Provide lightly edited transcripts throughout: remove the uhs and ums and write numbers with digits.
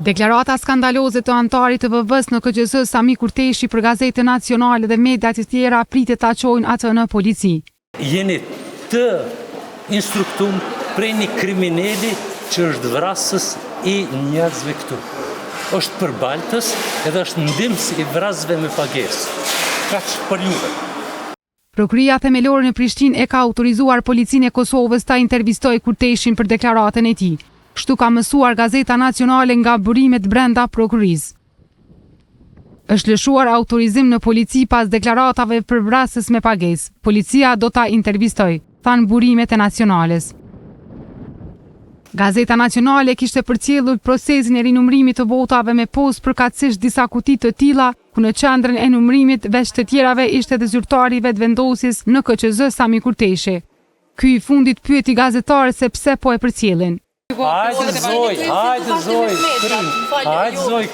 Deklarata skandaloze të antarit të VV-s në KQZ Sami Kurteshi për Gazetën Nacionale dhe mediat e tjera pritet ta çojnë atë në polici. Jeni të instruktum prej një kriminali që është vrasës i njerëzve këtu. Është përbaltës edhe është ndihmës i vrasëve me pagesë. Kaq për juve. Prokuria themelore në Prishtinë e ka autorizuar policinë e Kosovës ta intervistoj Kurteshin për deklaratën e tij. Kështu ka mësuar Gazeta Nacionale nga burimet brenda prokurisë. Është lëshuar autorizim në polici pas deklaratave për vrasës me pagesë. Policia do ta intervistoj, thanë burimet e Nacionales. Gazeta Nacionale kishte përcjellur procesin e rinumërimit të votave me postë përkatësisht disa kuti të tilla, ku në qendrën e numërimit veç të tjerave ishte edhe zyrtari i vetëvendosjes në KQZ Sami Kurteshi. Ky i fundit pyeti gazetarët se pse po e përcjellin. Hajde zoj,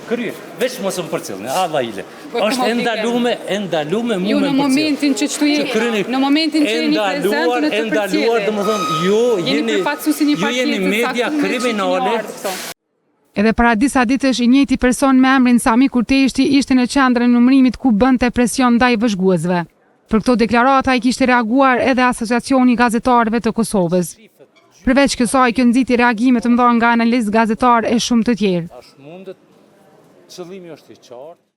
krye. Veç mos më përcjellni, Allah ile. Është ndalume mu me përcjell. Në momentin që çtu jeni, në momentin që jeni prezent në të përcjellje. Domethënë ju jeni media kriminale. Edhe para disa ditësh i njëjti person me emrin Sami Kurteshi ishte në qendrën e numërimit ku bënte presion ndaj vëzhguesve. Për këto deklarata i kishte reaguar edhe Asociacioni i Gazetarëve të Kosovës. Përveç kësaj, kjo nxiti reagime të mëdha nga analistë gazetarë e shumë të tjerë. Qëllimi është i qartë.